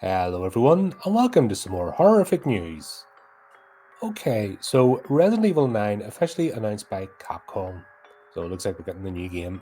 Hello everyone, and welcome to some more horrific news. Okay, so Resident Evil 9 officially announced by Capcom. So it looks like we're getting the new game.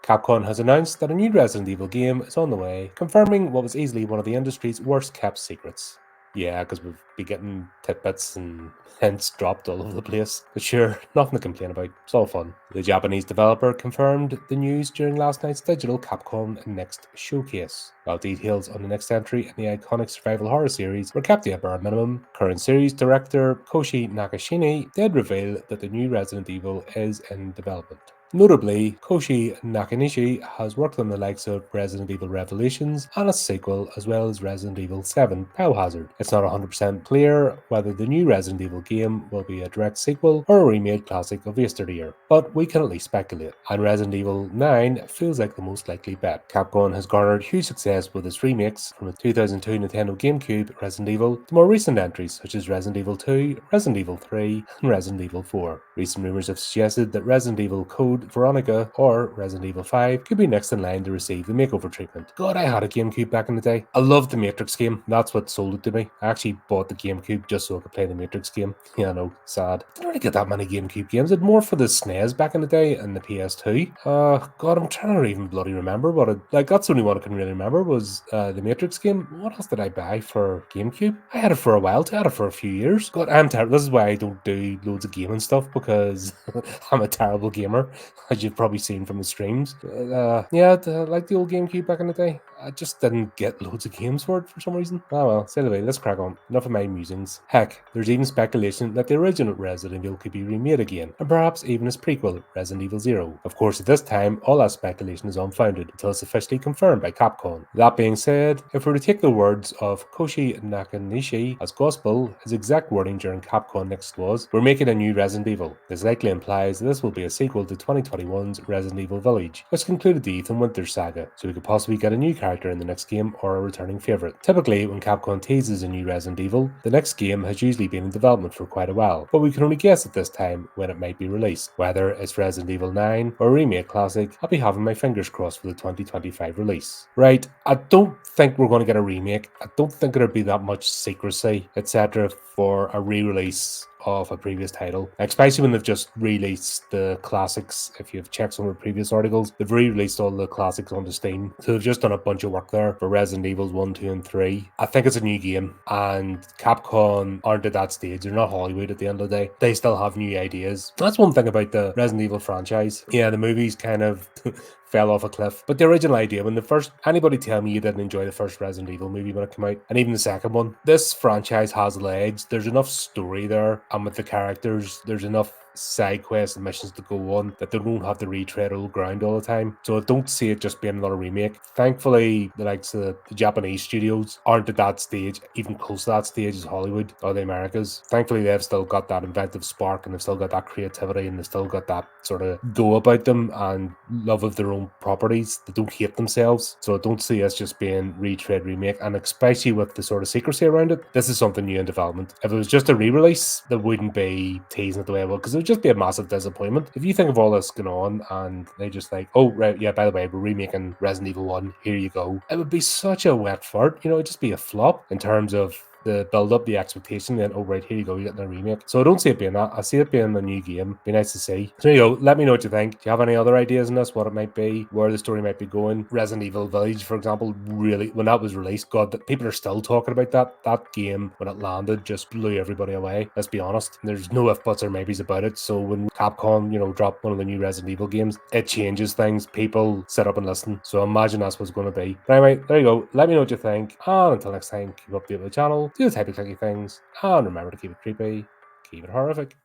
Capcom has announced that a new Resident Evil game is on the way, confirming what was easily one of the industry's worst kept secrets. Yeah, because we've been getting tidbits and hints dropped all over the place. But sure, nothing to complain about. It's all fun. The Japanese developer confirmed the news during last night's digital Capcom Next showcase. While details on the next entry in the iconic survival horror series were kept at a bare minimum, current series director Koshi Nakashini did reveal that the new Resident Evil is in development. Notably, Koshi Nakanishi has worked on the likes of Resident Evil Revelations and a sequel, as well as Resident Evil 7 Biohazard. It's not 100% clear whether the new Resident Evil game will be a direct sequel or a remade classic of yesteryear, but we can at least speculate. And Resident Evil 9 feels like the most likely bet. Capcom has garnered huge success with its remakes from the 2002 Nintendo GameCube Resident Evil to more recent entries such as Resident Evil 2, Resident Evil 3, and Resident Evil 4. Recent rumors have suggested that Resident Evil Code Veronica or Resident Evil 5 could be next in line to receive the makeover treatment. God, I had a GameCube back in the day. I loved the Matrix game. That's what sold it to me. I actually bought the GameCube just so I could play the Matrix game. Yeah, I know, sad. Didn't really get that many GameCube games. I had more for the SNES back in the day and the PS2. God, I'm trying to even bloody remember what it, like, that's the only one I can really remember was the Matrix game. What else did I buy for GameCube? I had it for a while too. I had it for a few years. God, I'm terrible. This is why I don't do loads of gaming stuff, because I'm a terrible gamer, as you've probably seen from the streams. Yeah, like the old GameCube back in the day. I just didn't get loads of games for it for some reason. Oh well, say anyway, let's crack on. Enough of my musings. Heck, there's even speculation that the original Resident Evil could be remade again, and perhaps even as prequel, Resident Evil 0. Of course, at this time, all that speculation is unfounded until it's officially confirmed by Capcom. That being said, if we were to take the words of Koshi Nakanishi as gospel, his exact wording during Capcom Next was, "We're making a new Resident Evil." This likely implies that this will be a sequel to 2021's Resident Evil Village, which concluded the Ethan Winters saga, so we could possibly get a new character in the next game or a returning favourite. Typically, when Capcom teases a new Resident Evil, the next game has usually been in development for quite a while, but we can only guess at this time when it might be released. Whether it's Resident Evil 9 or a remake classic, I'll be having my fingers crossed for the 2025 release. Right, I don't think we're going to get a remake. I don't think there'll be that much secrecy, etc. for a re-release of a previous title, especially when they've just released the classics. If you've checked some of the previous articles, they've re-released all the classics onto Steam, so they've just done a bunch of work there for Resident Evil 1, 2 and 3. I think it's a new game, and Capcom aren't at that stage. They're not Hollywood at the end of the day. They still have new ideas. That's one thing about the Resident Evil franchise. Yeah, the movies kind of fell off a cliff, but the original idea, when the first, anybody tell me you didn't enjoy the first Resident Evil movie when it came out, and even the second one, this franchise has legs. There's enough story there, and with the characters, there's enough side quests and missions to go on that they don't have to retread old ground all the time. So I don't see it just being another remake. Thankfully, the likes of the Japanese studios aren't at that stage, even close to that stage as Hollywood or the Americas. Thankfully, they've still got that inventive spark, and they've still got that creativity, and they've still got that sort of go about them and love of their own properties. They don't hate themselves. So I don't see us just being retread remake, and especially with the sort of secrecy around it, this is something new in development. If it was just a re-release, there wouldn't be teasing it the way it will, because it would just be a massive disappointment. If you think of all this going on and they just like, oh right, yeah, by the way, we're remaking Resident Evil 1, here you go, it would be such a wet fart. You know, it'd just be a flop in terms of the build up, the expectation, then, oh right, here you go, you're getting a remake. So I don't see it being that. I see it being a new game. Be nice to see. So there you go. Let me know what you think. Do you have any other ideas on this? What it might be? Where the story might be going? Resident Evil Village, for example, really, when that was released, God, people are still talking about that. That game, when it landed, just blew everybody away. Let's be honest. There's no if, buts, or maybes about it. So when Capcom, drop one of the new Resident Evil games, it changes things. People sit up and listen. So imagine that's what's going to be. But anyway, there you go. Let me know what you think. And until next time, keep updated with the channel. Do the type of clicky things, and remember to keep it creepy, keep it horrific.